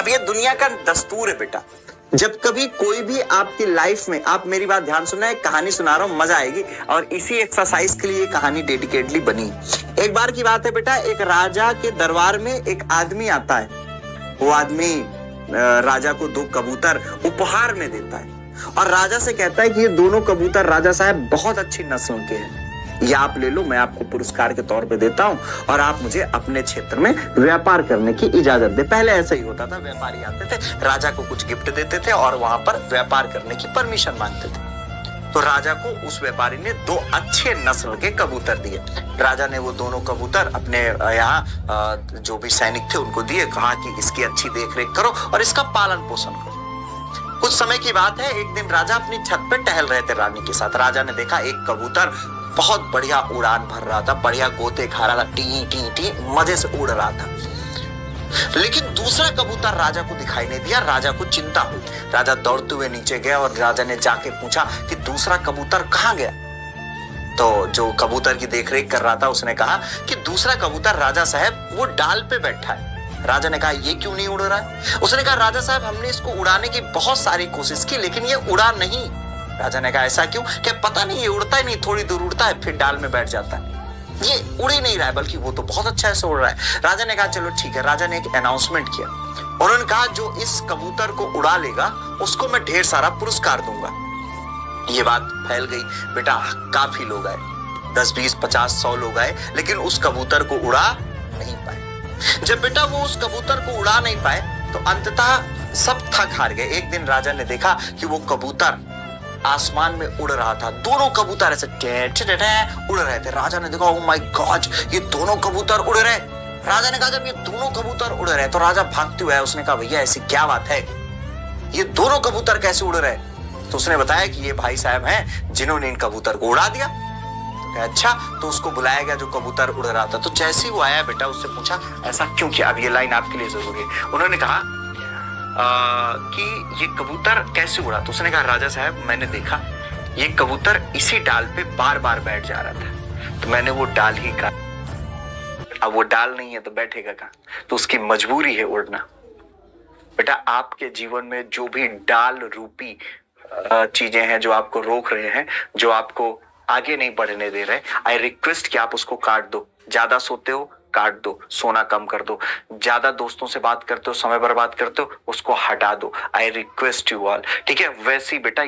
अब ये दुनिया का दस्तूर है बेटा, जब कभी कोई भी आपकी लाइफ में, आप मेरी बात ध्यान सुनना, एक कहानी सुना रहा हूं, मजा आएगी, और इसी एक्सरसाइज के लिए ये कहानी डेडिकेटली बनी। एक बार की बात है बेटा, एक राजा के दरबार में एक आदमी आता है। वो आदमी राजा को 2 कबूतर उपहार में देता है और राजा से कहता है कि ये दोनों कबूतर राजा साहब बहुत अच्छी नस्ल के हैं, ये आप ले लो, मैं आपको पुरस्कार के तौर पे देता हूं और आप मुझे अपने क्षेत्र में व्यापार करने की इजाजत दे। पहले ऐसा ही होता था, व्यापारी आते थे, राजा को कुछ गिफ्ट देते थे और वहां पर व्यापार करने की परमिशन मांगते थे। तो राजा को उस व्यापारी ने 2 अच्छे नस्ल के कबूतर दिए। राजा ने वो दोनों कबूतर अपने यहाँ जो भी सैनिक थे उनको दिए, कहा कि इसकी अच्छी देखरेख करो और इसका पालन पोषण करो। कुछ समय की बात है, एक दिन राजा अपनी छत पे टहल रहे थे रानी के साथ। राजा ने देखा एक कबूतर बहुत बढ़िया उड़ान भर रहा था, बढ़िया गोते खा रहा था, टी टी टी मजे से उड़ रहा था। लेकिन दूसरा कबूतर राजा को दिखाई नहीं दिया। राजा को चिंता हुई। राजा दौड़ते हुए नीचे गया और राजा ने जाके पूछा कि दूसरा कबूतर कहाँ गया। तो जो कबूतर की देखरेख कर रहा था उसने कहा कि दूसरा कबूतर राजा साहब वो डाल पे बैठा है। राजा ने कहा ये क्यों नहीं उड़ रहा है। उसने कहा राजा साहब हमने इसको उड़ाने की बहुत सारी कोशिश की लेकिन ये उड़ा नहीं। राजा ने कहा ऐसा क्यों। क्या पता नहीं, ये उड़ता ही नहीं, थोड़ी दूर उड़ता है फिर डाल में बैठ जाता है, ये उड़ ही नहीं रहा है, बल्कि वो तो बहुत अच्छा ऐसे उड़ रहा है। राजा ने कहा चलो ठीक है। राजा ने एक अनाउंसमेंट किया, उन्होंने कहा जो इस कबूतर को उड़ा लेगा उसको मैं ढेर सारा पुरस्कार दूंगा। ये बात फैल गई बेटा, काफी लोग आए, 10 20 50 100 लोग आए, लेकिन उस कबूतर को उड़ा नहीं पाए। जब बेटा वो उस कबूतर को उड़ा नहीं पाए तो अंततः सब थक हार गए। एक दिन राजा ने देखा कि वो कबूतर आसमान में उड़ रहा था, दोनों कबूतर ऐसे उड़ रहे थे। राजा ने देखा ओह माय गॉड, ये दोनों कबूतर उड़ रहे। राजा ने कहा जब ये दोनों कबूतर उड़ रहे तो राजा भागते हुए आया, उसने कहा भैया ऐसी क्या बात है, ये दोनों कबूतर कैसे उड़ रहे। तो उसने बताया कि ये भाई साहब हैं जिन्होंने इन कबूतर को उड़ा दिया। अच्छा, तो उसको बुलाया गया जो कबूतर उड़ रहा था। तो जैसे ही वो आया बेटा उससे पूछा ऐसा क्यों किया। अब ये लाइन आपके लिए जरूरी है। उन्होंने कहा कि ये कबूतर कैसे उड़ा। तो उसने कहा राजा साहब मैंने देखा ये कबूतर इसी डाल पे बार बार बैठ जा रहा था तो मैंने वो डाल ही काटा। अब वो डाल नहीं है तो बैठेगा कहाँ, तो उसकी मजबूरी है उड़ना। बेटा आपके जीवन में जो भी डाल रूपी चीजें हैं जो आपको रोक रहे हैं, जो आपको आगे नहीं बढ़ने दे रहे, आई रिक्वेस्ट कि आप उसको काट दो। ज्यादा सोते हो काट दो, सोना कम कर दो। ज्यादा दोस्तों से बात करते हो, समय बर्बाद करते हो, उसको हटा दो। आई रिक्वेस्ट यू ऑल, ठीक है। वैसे ही बेटा